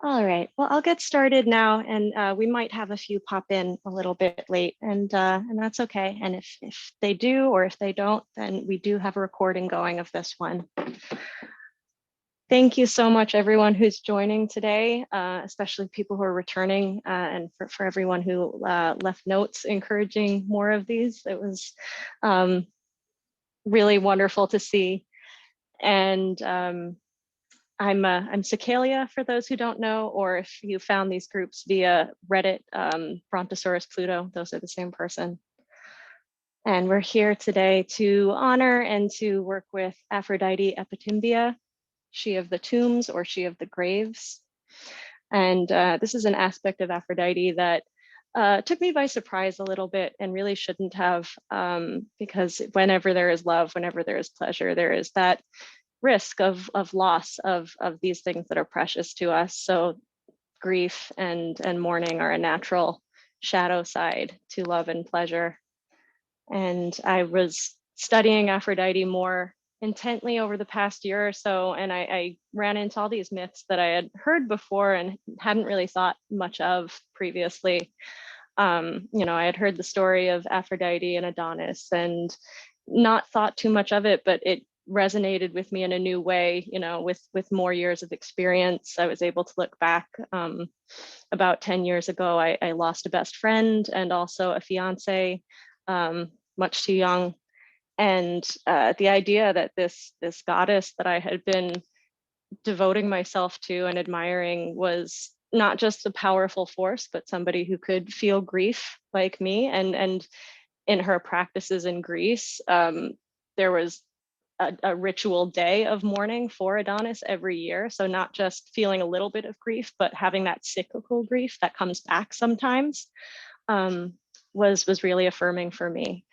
All right, well, I'll get started now, and we might have a few pop in a little bit late, and that's okay. And if they do, or if they don't, then we do have a recording going of this one. Thank you so much, everyone who's joining today, especially people who are returning, and for everyone who left notes encouraging more of these. It was really wonderful to see. And I'm Cicalia, for those who don't know, or if you found these groups via Reddit, Brontosaurus Pluto, those are the same person. And we're here today to honor and to work with Aphrodite Epitymbia, she of the tombs or she of the graves. And this is an aspect of Aphrodite that took me by surprise a little bit and really shouldn't have, because whenever there is love, whenever there is pleasure, there is that risk of loss of these things that are precious to us. So grief and mourning are a natural shadow side to love and pleasure. And I was studying Aphrodite more intently over the past year or so, and I ran into all these myths that I had heard before and hadn't really thought much of previously. I had heard the story of Aphrodite and Adonis and not thought too much of it, but it resonated with me in a new way. With more years of experience, I was able to look back. About 10 years ago, I lost a best friend and also a fiance, much too young. And the idea that this goddess that I had been devoting myself to and admiring was not just a powerful force, but somebody who could feel grief like me. And in her practices in Greece, there was a ritual day of mourning for Adonis every year. So not just feeling a little bit of grief, but having that cyclical grief that comes back sometimes, was really affirming for me.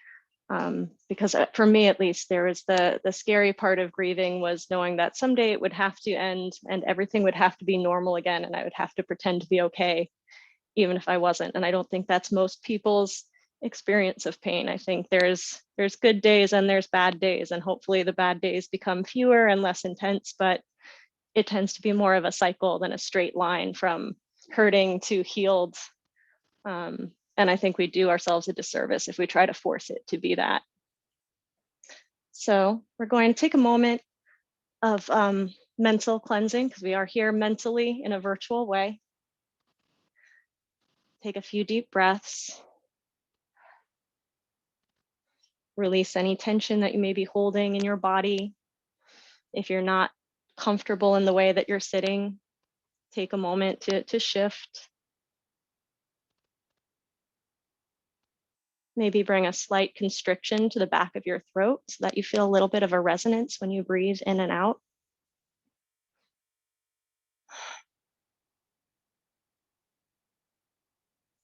Because for me, at least, there was the scary part of grieving was knowing that someday it would have to end and everything would have to be normal again, and I would have to pretend to be okay, even if I wasn't. And I don't think that's most people's experience of pain. I think there's good days and there's bad days, and hopefully the bad days become fewer and less intense, but it tends to be more of a cycle than a straight line from hurting to healed. And I think we do ourselves a disservice if we try to force it to be that. So we're going to take a moment of mental cleansing, because we are here mentally in a virtual way. Take a few deep breaths. Release any tension that you may be holding in your body. If you're not comfortable in the way that you're sitting, take a moment to shift. Maybe bring a slight constriction to the back of your throat so that you feel a little bit of a resonance when you breathe in and out.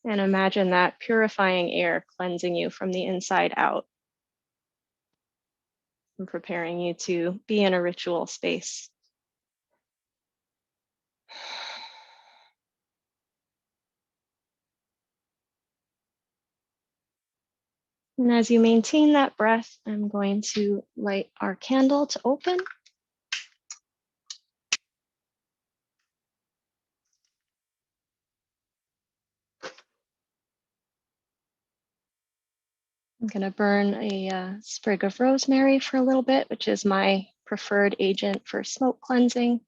And imagine that purifying air cleansing you from the inside out and preparing you to be in a ritual space. And as you maintain that breath, I'm going to light our candle to open. I'm going to burn a sprig of rosemary for a little bit, which is my preferred agent for smoke cleansing.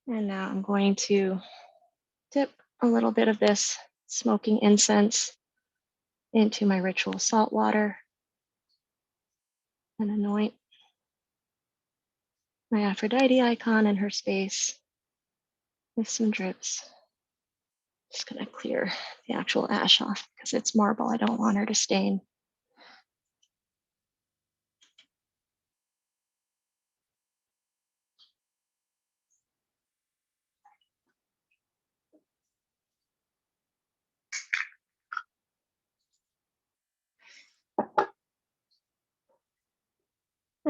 And now I'm going to dip a little bit of this smoking incense into my ritual salt water and anoint my Aphrodite icon in her space with some drips. Just gonna clear the actual ash off because it's marble. I don't want her to stain.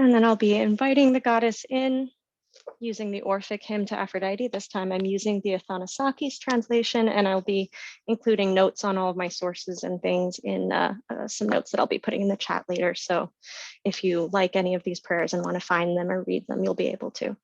And then I'll be inviting the goddess in using the Orphic hymn to Aphrodite. This time I'm using the Athanassakis translation, and I'll be including notes on all of my sources and things in some notes that I'll be putting in the chat later. So if you like any of these prayers and want to find them or read them, you'll be able to.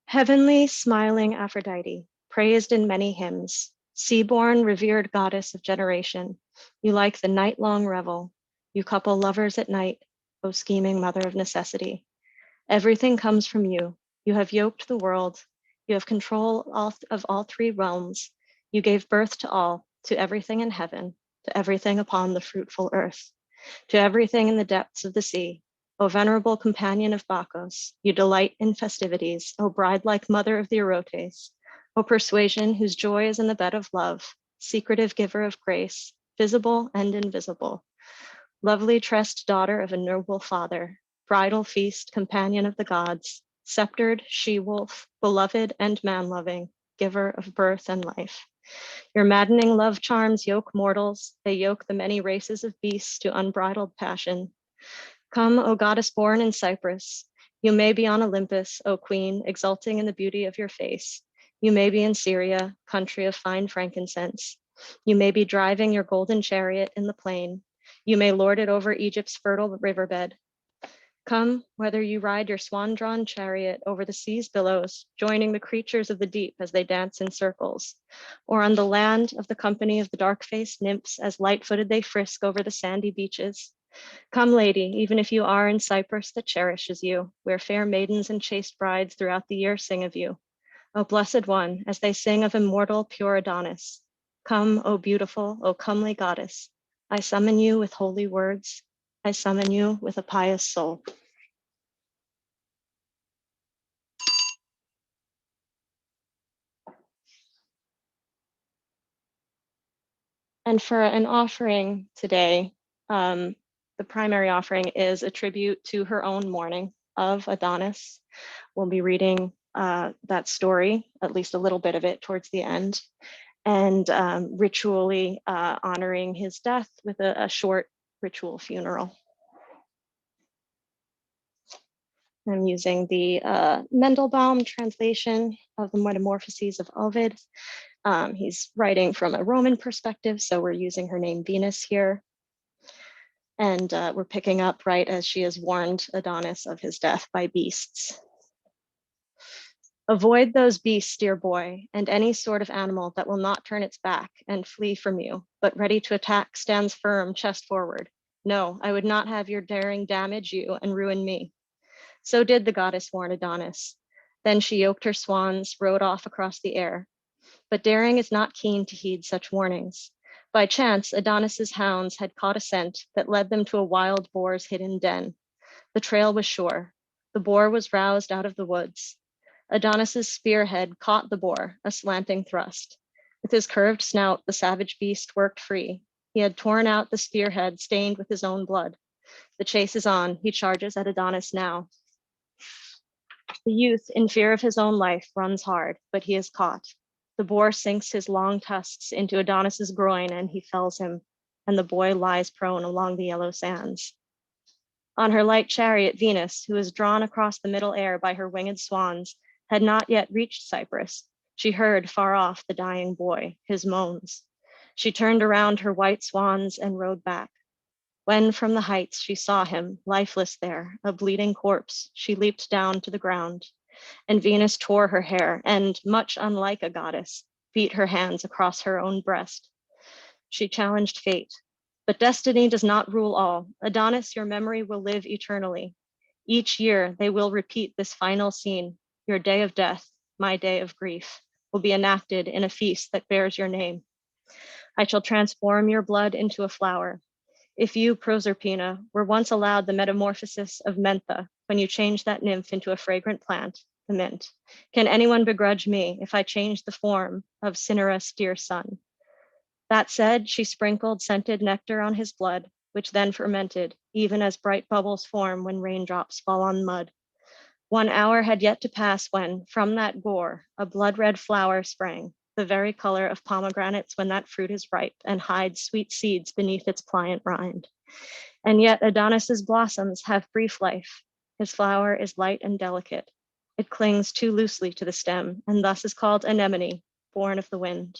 Heavenly, smiling Aphrodite, praised in many hymns, sea-born, revered goddess of generation, you like the night-long revel, you couple lovers at night, O scheming mother of necessity. Everything comes from you. You have yoked the world. You have control of all three realms. You gave birth to everything in heaven, to everything upon the fruitful earth, to everything in the depths of the sea. O venerable companion of Bacchus, you delight in festivities, O bride-like mother of the Erotes, O persuasion whose joy is in the bed of love, secretive giver of grace, visible and invisible. Lovely tressed daughter of a noble father, bridal feast, companion of the gods, sceptered she-wolf, beloved and man-loving, giver of birth and life. Your maddening love charms yoke mortals, they yoke the many races of beasts to unbridled passion. Come, O goddess born in Cyprus, you may be on Olympus, O queen, exulting in the beauty of your face. You may be in Syria, country of fine frankincense. You may be driving your golden chariot in the plain. You may lord it over Egypt's fertile riverbed. Come, whether you ride your swan-drawn chariot over the sea's billows, joining the creatures of the deep as they dance in circles, or on the land of the company of the dark-faced nymphs as light-footed they frisk over the sandy beaches. Come, lady, even if you are in Cyprus that cherishes you, where fair maidens and chaste brides throughout the year sing of you. O blessed one, as they sing of immortal pure Adonis. Come, O beautiful, O comely goddess. I summon you with holy words. I summon you with a pious soul. And for an offering today, the primary offering is a tribute to her own mourning of Adonis. We'll be reading that story, at least a little bit of it towards the end, and ritually honoring his death with a short ritual funeral. I'm using the Mandelbaum translation of the Metamorphoses of Ovid. He's writing from a Roman perspective, so we're using her name Venus here. And we're picking up right as she has warned Adonis of his death by beasts. Avoid those beasts, dear boy, and any sort of animal that will not turn its back and flee from you, but ready to attack stands firm, chest forward. No, I would not have your daring damage you and ruin me. So did the goddess warn Adonis. Then she yoked her swans, rode off across the air. But daring is not keen to heed such warnings. By chance, Adonis's hounds had caught a scent that led them to a wild boar's hidden den. The trail was sure. The boar was roused out of the woods. Adonis's spearhead caught the boar, a slanting thrust. With his curved snout, the savage beast worked free. He had torn out the spearhead stained with his own blood. The chase is on. He charges at Adonis now. The youth, in fear of his own life, runs hard, but he is caught. The boar sinks his long tusks into Adonis's groin and he fells him, and the boy lies prone along the yellow sands. On her light chariot, Venus, who is drawn across the middle air by her winged swans, had not yet reached Cyprus. She heard far off the dying boy, his moans. She turned around her white swans and rode back. When from the heights she saw him, lifeless there, a bleeding corpse, she leaped down to the ground. And Venus tore her hair and, much unlike a goddess, beat her hands across her own breast. She challenged fate. But destiny does not rule all. Adonis, your memory will live eternally. Each year they will repeat this final scene. Your day of death, my day of grief, will be enacted in a feast that bears your name. I shall transform your blood into a flower. If you, Proserpina, were once allowed the metamorphosis of Mentha, when you changed that nymph into a fragrant plant, the mint, can anyone begrudge me if I change the form of Cinyras' dear son? That said, she sprinkled scented nectar on his blood, which then fermented, even as bright bubbles form when raindrops fall on mud. 1 hour had yet to pass when, from that gore, a blood-red flower sprang, the very color of pomegranates when that fruit is ripe and hides sweet seeds beneath its pliant rind. And yet Adonis's blossoms have brief life. His flower is light and delicate. It clings too loosely to the stem and thus is called anemone, born of the wind,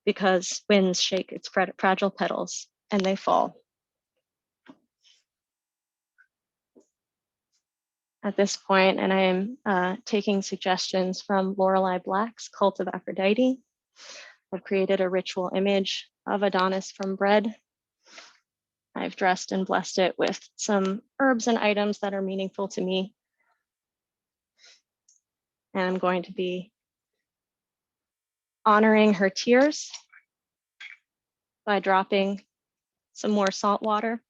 because winds shake its fragile petals and they fall. At this point, and I am taking suggestions from Laurelei Black's Cult of Aphrodite. I've created a ritual image of Adonis from bread. I've dressed and blessed it with some herbs and items that are meaningful to me. And I'm going to be honoring her tears by dropping some more salt water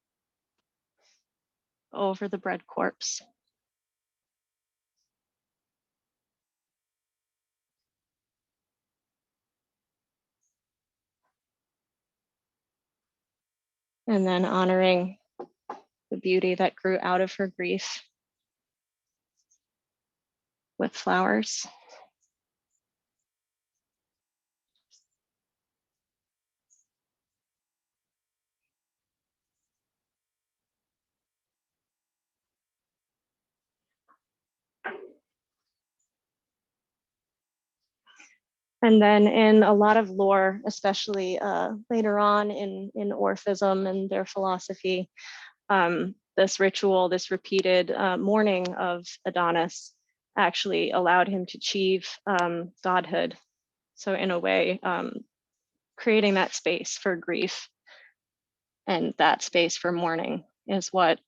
over the bread corpse. And then honoring the beauty that grew out of her grief with flowers. And then in a lot of lore, especially later on in Orphism and their philosophy, this ritual, this repeated mourning of Adonis actually allowed him to achieve godhood. So in a way, creating that space for grief and that space for mourning is what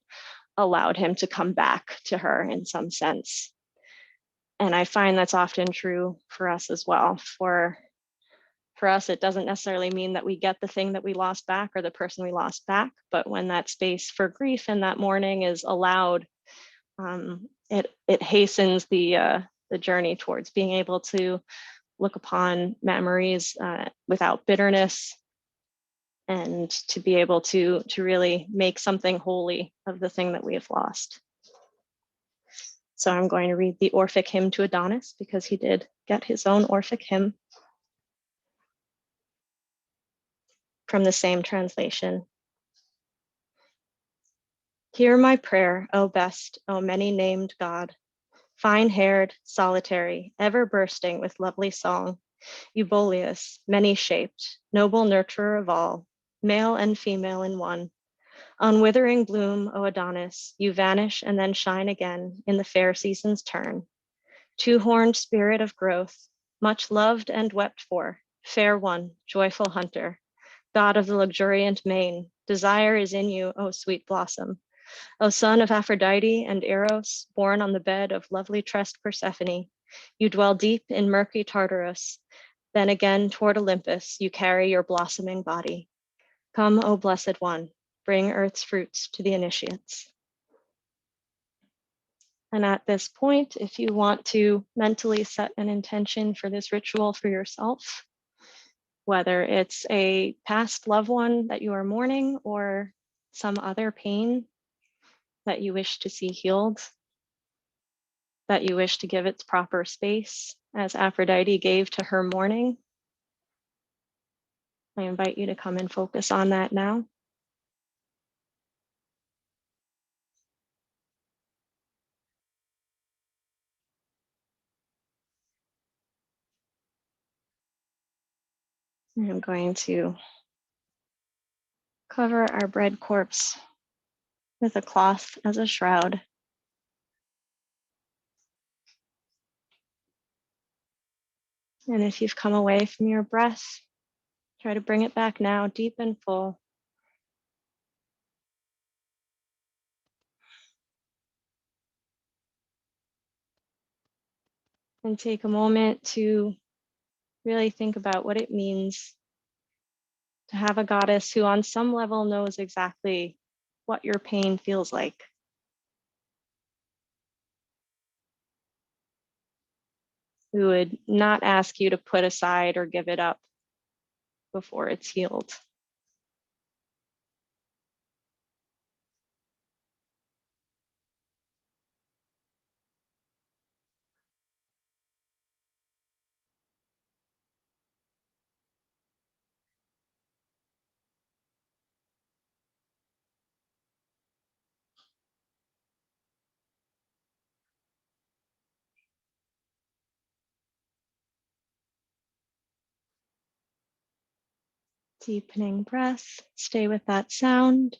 allowed him to come back to her in some sense. And I find that's often true for us as well. For us, it doesn't necessarily mean that we get the thing that we lost back or the person we lost back, but when that space for grief and that mourning is allowed, it hastens the journey towards being able to look upon memories without bitterness, and to be able to really make something holy of the thing that we have lost. So I'm going to read the Orphic hymn to Adonis because he did get his own Orphic hymn from the same translation. Hear my prayer, O best, O many-named God, fine-haired, solitary, ever bursting with lovely song, Euboleus, many-shaped, noble nurturer of all, male and female in one. On withering bloom, O Adonis, you vanish and then shine again in the fair season's turn. Two-horned spirit of growth, much loved and wept for, fair one, joyful hunter, God of the luxuriant mane, desire is in you, O sweet blossom. O son of Aphrodite and Eros, born on the bed of lovely tressed Persephone, you dwell deep in murky Tartarus, then again toward Olympus you carry your blossoming body. Come, O blessed one, bring earth's fruits to the initiates. And at this point, if you want to mentally set an intention for this ritual for yourself, whether it's a past loved one that you are mourning or some other pain that you wish to see healed, that you wish to give its proper space as Aphrodite gave to her mourning, I invite you to come and focus on that now. I'm going to cover our bread corpse with a cloth as a shroud. And if you've come away from your breath, try to bring it back now, deep and full. And take a moment to really think about what it means to have a goddess who on some level knows exactly what your pain feels like. Who would not ask you to put aside or give it up before it's healed. Deepening breath, stay with that sound.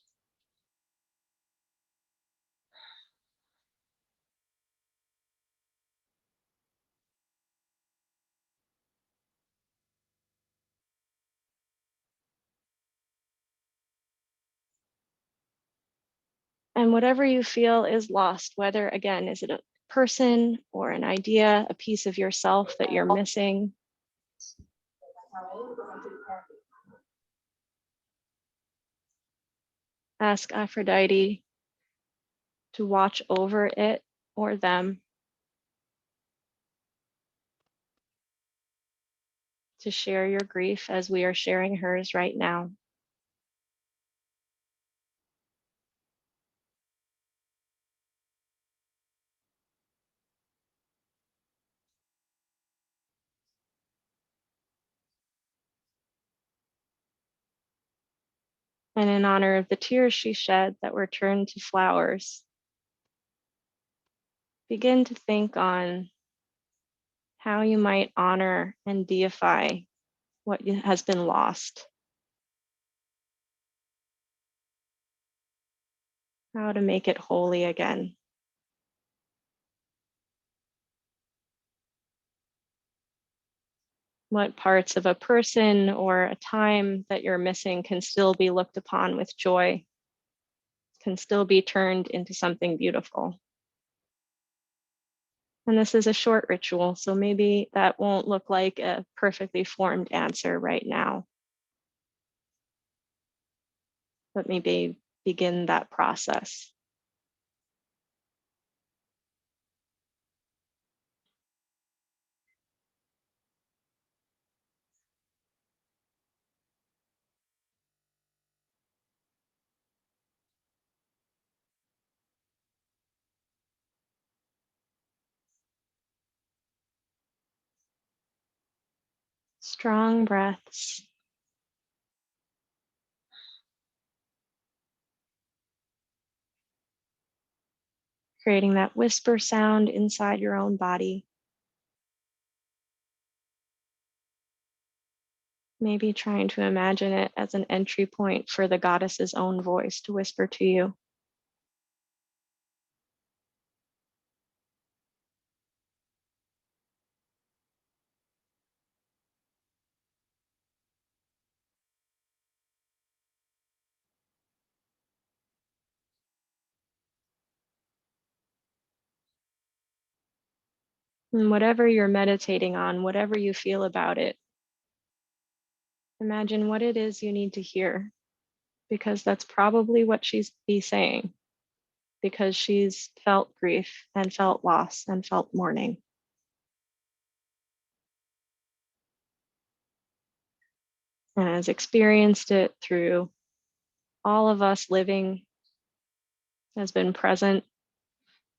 And whatever you feel is lost, whether again, is it a person or an idea, a piece of yourself that you're missing, ask Aphrodite to watch over it or them, to share your grief as we are sharing hers right now. And in honor of the tears she shed that were turned to flowers, begin to think on how you might honor and deify what has been lost, how to make it holy again. What parts of a person or a time that you're missing can still be looked upon with joy, can still be turned into something beautiful. And this is a short ritual, so maybe that won't look like a perfectly formed answer right now, but maybe begin that process. Strong breaths. Creating that whisper sound inside your own body. Maybe trying to imagine it as an entry point for the goddess's own voice to whisper to you. And whatever you're meditating on, whatever you feel about it, imagine what it is you need to hear, because that's probably what she's be saying, because she's felt grief and felt loss and felt mourning. And has experienced it through all of us living, has been present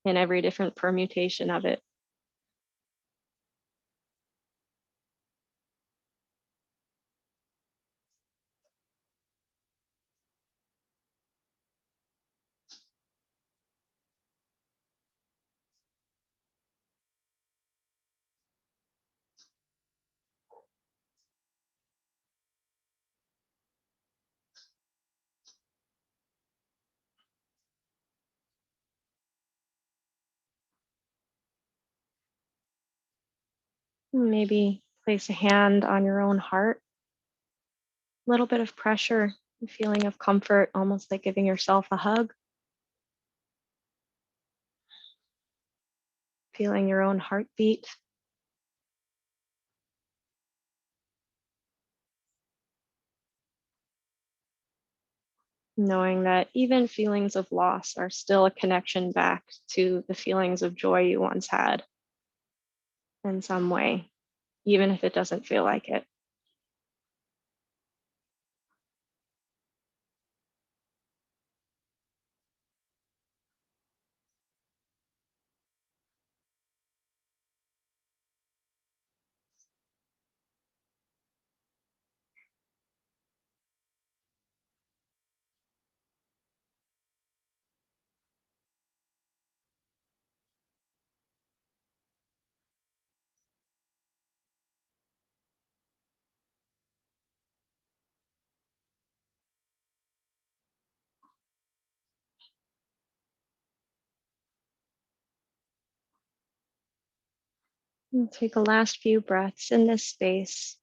in every different permutation of it. Maybe place a hand on your own heart, a little bit of pressure, a feeling of comfort, almost like giving yourself a hug, feeling your own heartbeat. Knowing that even feelings of loss are still a connection back to the feelings of joy you once had in some way, even if it doesn't feel like it. And take a last few breaths in this space.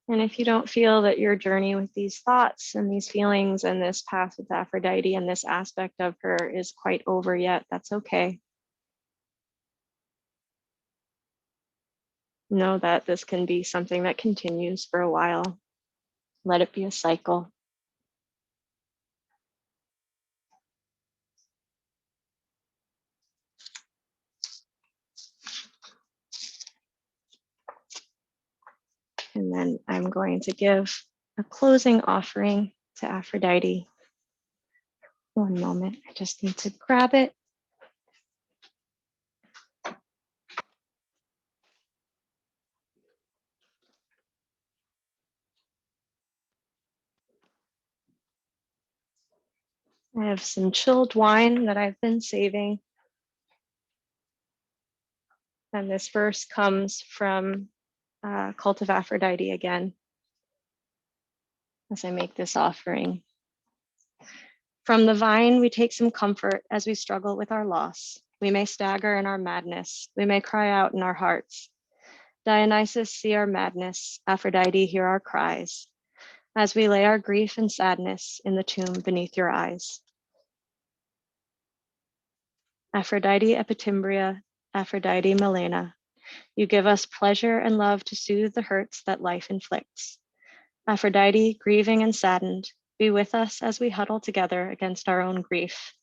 And if you don't feel that your journey with these thoughts and these feelings and this path with Aphrodite and this aspect of her is quite over yet, that's okay. Know that this can be something that continues for a while. Let it be a cycle. And then I'm going to give a closing offering to Aphrodite. One moment, I just need to grab it. I have some chilled wine that I've been saving. And this verse comes from Cult of Aphrodite again, as I make this offering. From the vine, we take some comfort as we struggle with our loss. We may stagger in our madness. We may cry out in our hearts. Dionysus, see our madness. Aphrodite, hear our cries. As we lay our grief and sadness in the tomb beneath your eyes. Aphrodite Epitymbria, Aphrodite Melena, you give us pleasure and love to soothe the hurts that life inflicts. Aphrodite, grieving and saddened, be with us as we huddle together against our own grief.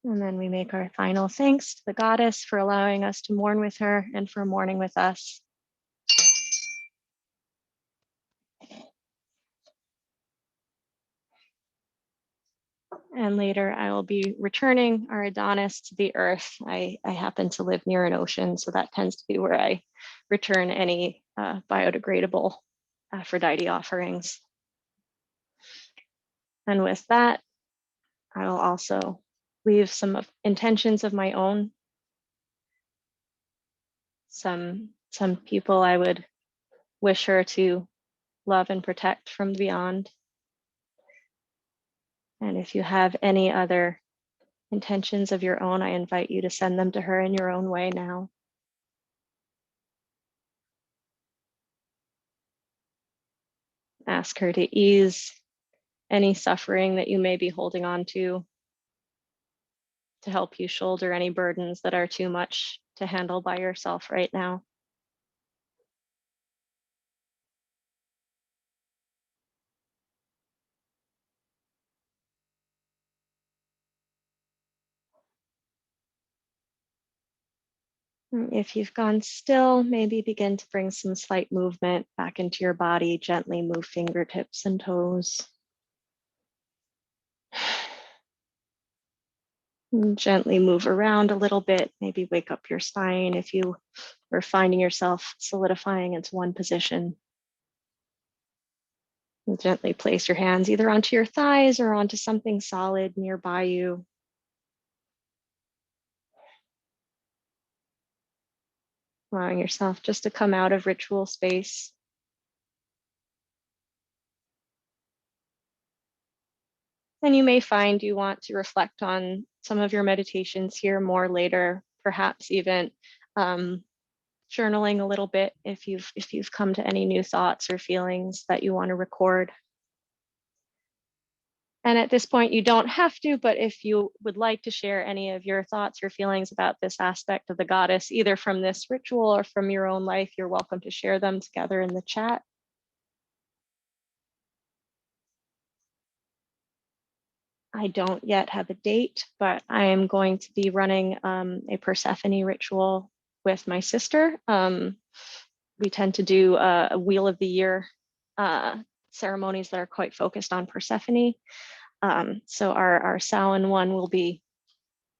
And then we make our final thanks to the goddess for allowing us to mourn with her and for mourning with us. And later I will be returning our Adonis to the earth. I happen to live near an ocean, so that tends to be where I return any biodegradable Aphrodite offerings. And with that, I will also leave some intentions of my own. Some people I would wish her to love and protect from beyond. And if you have any other intentions of your own, I invite you to send them to her in your own way now. Ask her to ease any suffering that you may be holding on to help you shoulder any burdens that are too much to handle by yourself right now. If you've gone still, maybe begin to bring some slight movement back into your body. Gently move fingertips and toes. And gently move around a little bit. Maybe wake up your spine if you are finding yourself solidifying into one position. And gently place your hands either onto your thighs or onto something solid nearby you. Allowing yourself just to come out of ritual space. And you may find you want to reflect on some of your meditations here more later, perhaps even journaling a little bit if you've come to any new thoughts or feelings that you want to record. And at this point, you don't have to, but if you would like to share any of your thoughts or feelings about this aspect of the goddess, either from this ritual or from your own life, you're welcome to share them together in the chat. I don't yet have a date, but I am going to be running a Persephone ritual with my sister. We tend to do a Wheel of the Year ceremonies that are quite focused on Persephone. So our Samhain one will be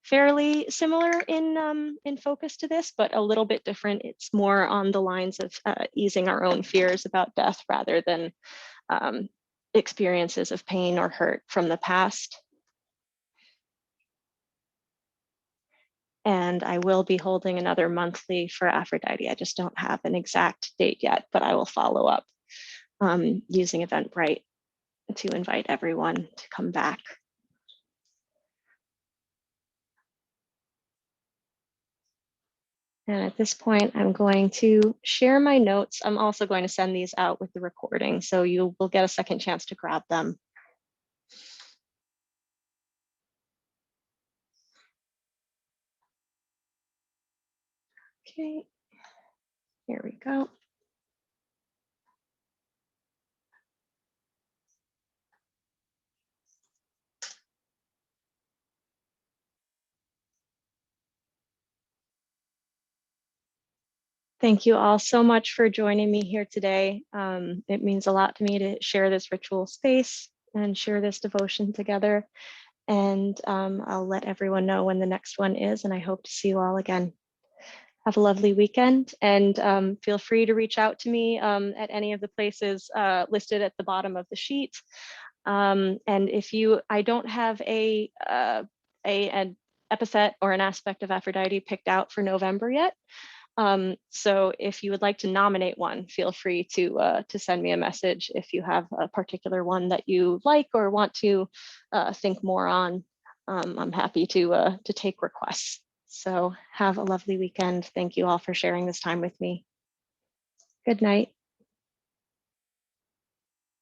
fairly similar in focus to this, but a little bit different. It's more on the lines of easing our own fears about death rather than experiences of pain or hurt from the past. And I will be holding another monthly for Aphrodite. I just don't have an exact date yet, but I will follow up using Eventbrite to invite everyone to come back. And at this point, I'm going to share my notes. I'm also going to send these out with the recording, so you will get a second chance to grab them. Okay, here we go. Thank you all so much for joining me here today. It means a lot to me to share this ritual space and share this devotion together. And I'll let everyone know when the next one is, and I hope to see you all again. Have a lovely weekend, and feel free to reach out to me at any of the places listed at the bottom of the sheet. And if I don't have an epithet or an aspect of Aphrodite picked out for November yet. So if you would like to nominate one, feel free to send me a message if you have a particular one that you like or want to think more on. I'm happy to take requests. So have a lovely weekend. Thank you all for sharing this time with me. Good night.